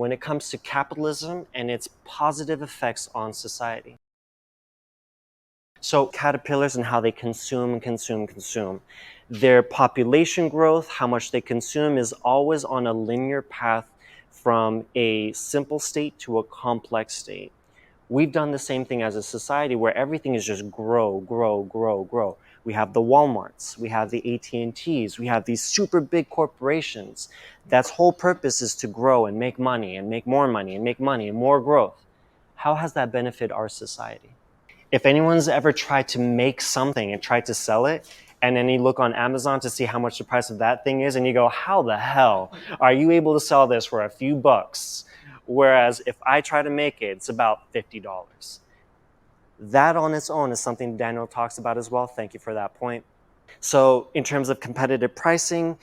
when it comes to capitalism and its positive effects on society. So caterpillars and how they consume. Their population growth, how much they consume, is always on a linear path from a simple state to a complex state. We've done the same thing as a society where everything is just grow. We have the Walmarts, we have the AT&Ts, we have these super big corporations. That's whole purpose is to grow and make money and make more money and make money and more growth. How has that benefited our society? If anyone's ever tried to make something and tried to sell it, and then you look on Amazon to see how much the price of that thing is, and you go, how the hell are you able to sell this for a few bucks? Whereas if I try to make it, it's about $50. That on its own is something Daniel talks about as well. Thank you for that point. So in terms of competitive pricing,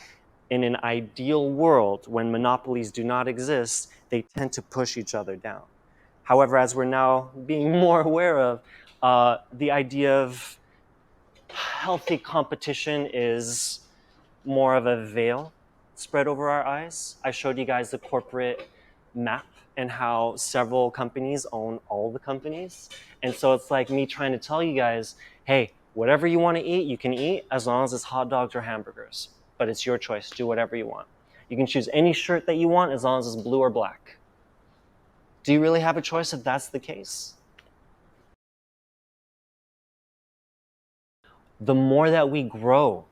in an ideal world, when monopolies do not exist, they tend to push each other down. However, as we're now being more aware of, the idea of healthy competition is more of a veil spread over our eyes. I showed you guys the corporate map and how several companies own all the companies. And so it's like me trying to tell you guys, hey, whatever you want to eat, you can eat as long as it's hot dogs or hamburgers. But it's your choice. Do whatever you want. You can choose any shirt that you want as long as it's blue or black. Do you really have a choice if that's the case? The more that we grow,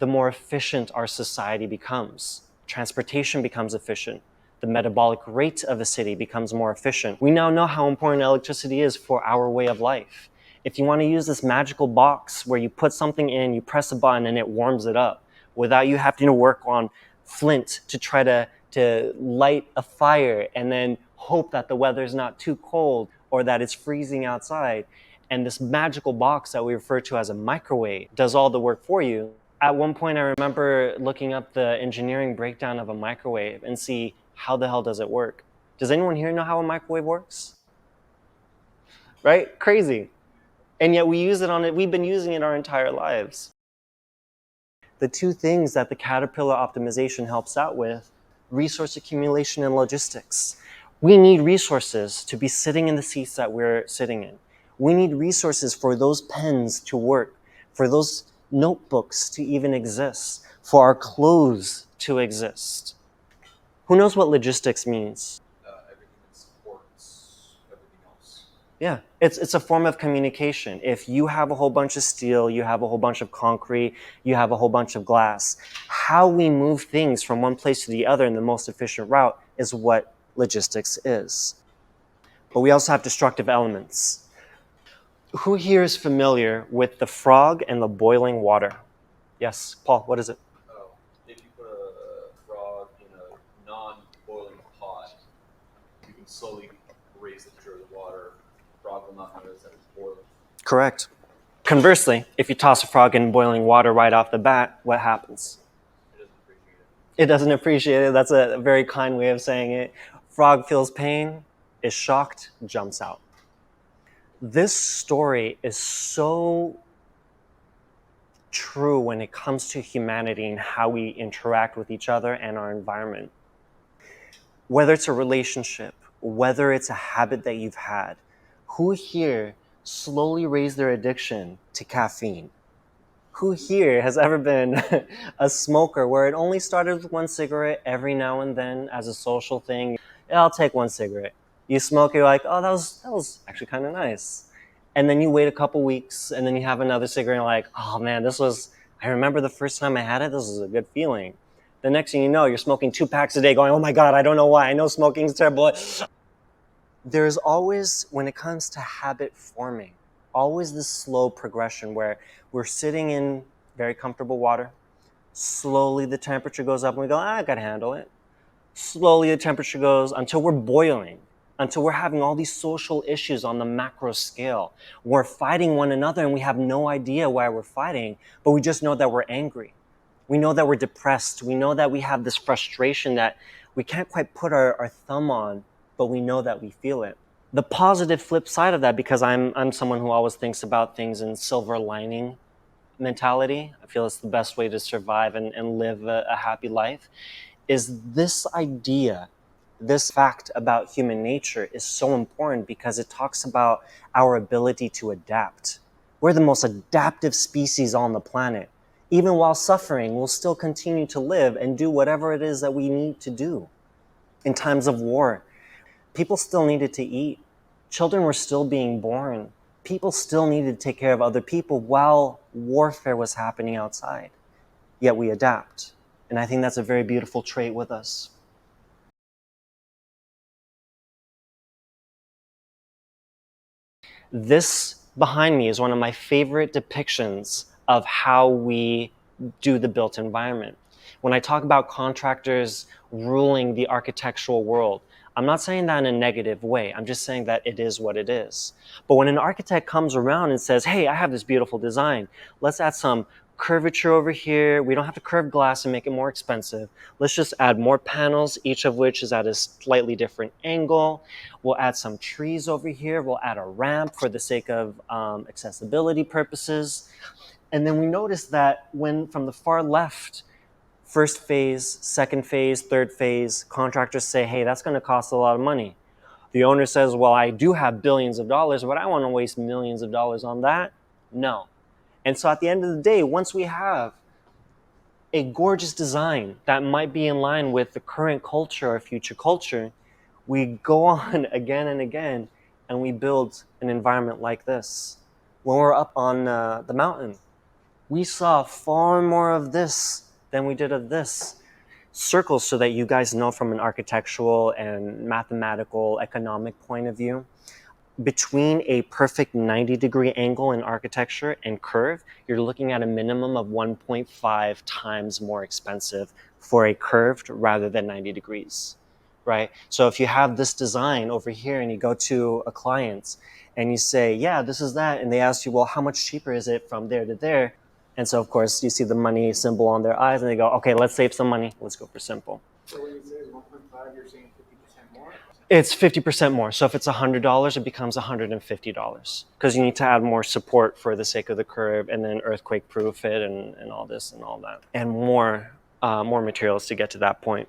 the more efficient our society becomes. Transportation becomes efficient. The metabolic rate of a city becomes more efficient. We now know how important electricity is for our way of life. If you want to use this magical box where you put something in, you press a button and it warms it up without you having to work on flint to try to light a fire and then hope that the weather's not too cold or that it's freezing outside. And this magical box that we refer to as a microwave does all the work for you. At one point, I remember looking up the engineering breakdown of a microwave and see how the hell does it work. Does anyone here know how a microwave works? Right? Crazy. And yet we've been using it our entire lives. The two things that the caterpillar optimization helps out with, resource accumulation and logistics. We need resources to be sitting in the seats that we're sitting in. We need resources for those pens to work, for those notebooks to even exist, for our clothes to exist. Who knows what logistics means? Everything that supports everything else. Yeah, it's a form of communication. If you have a whole bunch of steel, you have a whole bunch of concrete, you have a whole bunch of glass, how we move things from one place to the other in the most efficient route is what logistics is. But we also have destructive elements. Who here is familiar with the frog and the boiling water? Yes, Paul, what is it? Oh, if you put a frog in a non-boiling pot, you can slowly raise the temperature of the water. The frog will not notice that it's boiling. Correct. Conversely, if you toss a frog in boiling water right off the bat, what happens? It doesn't appreciate it. It doesn't appreciate it. That's a very kind way of saying it. Frog feels pain, is shocked, jumps out. This story is so true when it comes to humanity and how we interact with each other and our environment. Whether it's a relationship, whether it's a habit that you've had, who here slowly raised their addiction to caffeine? Who here has ever been a smoker where it only started with one cigarette every now and then as a social thing? Yeah, I'll take one cigarette. You smoke, you're like, oh, that was actually kind of nice. And then you wait a couple weeks and then you have another cigarette and you're like, oh man, I remember the first time I had it, this was a good feeling. The next thing you know, you're smoking 2 packs a day going, oh my God, I don't know why. I know smoking's terrible. There's always, when it comes to habit forming, always this slow progression where we're sitting in very comfortable water. Slowly the temperature goes up and we go, I gotta handle it. Slowly the temperature goes until we're boiling, until we're having all these social issues on the macro scale. We're fighting one another and we have no idea why we're fighting, but we just know that we're angry. We know that we're depressed. We know that we have this frustration that we can't quite put our thumb on, but we know that we feel it. The positive flip side of that, because I'm someone who always thinks about things in silver lining mentality, I feel it's the best way to survive and live a happy life, is this idea This fact about human nature is so important because it talks about our ability to adapt. We're the most adaptive species on the planet. Even while suffering, we'll still continue to live and do whatever it is that we need to do. In times of war, people still needed to eat. Children were still being born. People still needed to take care of other people while warfare was happening outside. Yet we adapt. And I think that's a very beautiful trait with us. This behind me is one of my favorite depictions of how we do the built environment. When I talk about contractors ruling the architectural world, I'm not saying that in a negative way. I'm just saying that it is what it is. But when an architect comes around and says, hey, I have this beautiful design, let's add some curvature over here. We don't have to curve glass and make it more expensive. Let's just add more panels, each of which is at a slightly different angle. We'll add some trees over here. We'll add a ramp for the sake of accessibility purposes. And then we notice that when from the far left, first phase, second phase, third phase, contractors say, hey, that's going to cost a lot of money. The owner says, well, I do have billions of dollars, but I want to waste millions of dollars on that. No. And so at the end of the day, once we have a gorgeous design that might be in line with the current culture or future culture, we go on again and again and we build an environment like this. When we're up on the mountain, we saw far more of this than we did of this. Circles so that you guys know from an architectural and mathematical economic point of view. Between a perfect 90-degree angle in architecture and curve, you're looking at a minimum of 1.5 times more expensive for a curved rather than 90 degrees, right? So if you have this design over here and you go to a client and you say, yeah, this is that, and they ask you, well, how much cheaper is it from there to there? And so, of course, you see the money symbol on their eyes and they go, okay, let's save some money. Let's go for simple. So when you say 1.5, you're saying 50% more? It's 50% more. So if it's $100, it becomes $150 because you need to add more support for the sake of the curve and then earthquake proof it and all this and all that. And more materials to get to that point.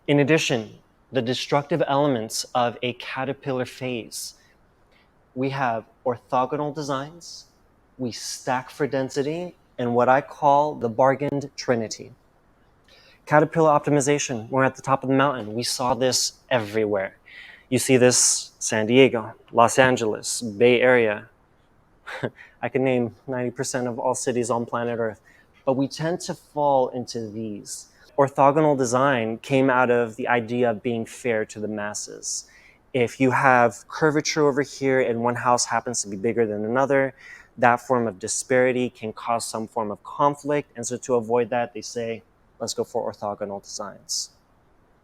In addition, the destructive elements of a caterpillar phase. We have orthogonal designs, we stack for density, and what I call the bargained Trinity. Caterpillar optimization, we're at the top of the mountain. We saw this everywhere. You see this San Diego, Los Angeles, Bay Area. I can name 90% of all cities on planet Earth, but we tend to fall into these. Orthogonal design came out of the idea of being fair to the masses. If you have curvature over here and one house happens to be bigger than another, that form of disparity can cause some form of conflict. And so to avoid that, they say, let's go for orthogonal designs.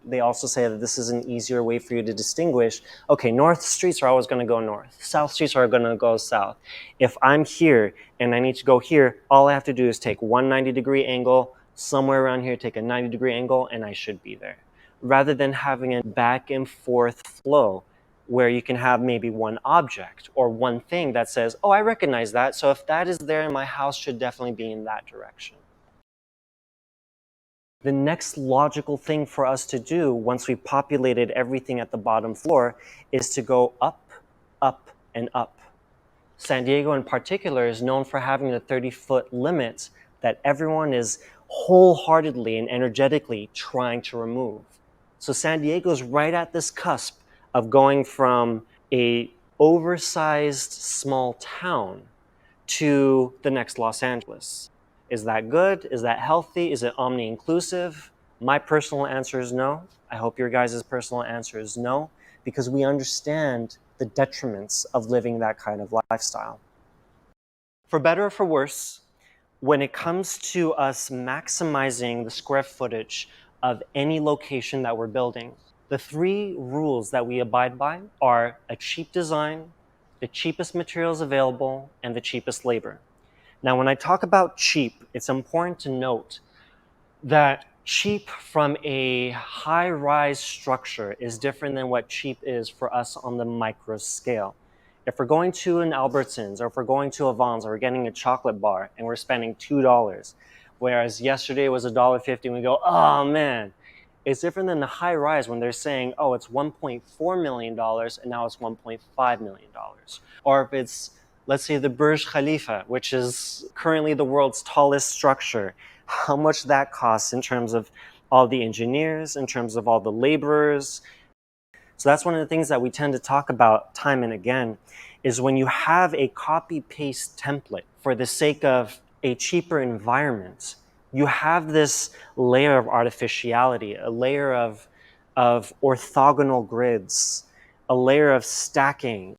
They also say that this is an easier way for you to distinguish, okay, north streets are always going to go north, south streets are going to go south. If I'm here and I need to go here, all I have to do is take one 90-degree angle, somewhere around here, take a 90-degree angle, and I should be there. Rather than having a back and forth flow where you can have maybe one object or one thing that says, oh, I recognize that, so if that is there, my house should definitely be in that direction. The next logical thing for us to do once we populated everything at the bottom floor is to go up, up, and up. San Diego in particular is known for having the 30-foot limit that everyone is wholeheartedly and energetically trying to remove. So San Diego is right at this cusp of going from a oversized small town to the next Los Angeles. Is that good? Is that healthy? Is it omni-inclusive? My personal answer is no. I hope your guys' personal answer is no, because we understand the detriments of living that kind of lifestyle. For better or for worse, when it comes to us maximizing the square footage of any location that we're building, the three rules that we abide by are a cheap design, the cheapest materials available, and the cheapest labor. Now, when I talk about cheap, it's important to note that cheap from a high-rise structure is different than what cheap is for us on the micro scale. If we're going to an Albertsons or if we're going to a Vons or we're getting a chocolate bar and we're spending $2, whereas yesterday was $1.50 and we go, oh man, It's different than the high rise when they're saying, oh, it's $1.4 million and now it's $1.5 million. Or if it's, let's say, the Burj Khalifa, which is currently the world's tallest structure, how much that costs in terms of all the engineers, in terms of all the laborers. So that's one of the things that we tend to talk about time and again, is when you have a copy-paste template for the sake of a cheaper environment, you have this layer of artificiality, a layer of orthogonal grids, a layer of stacking,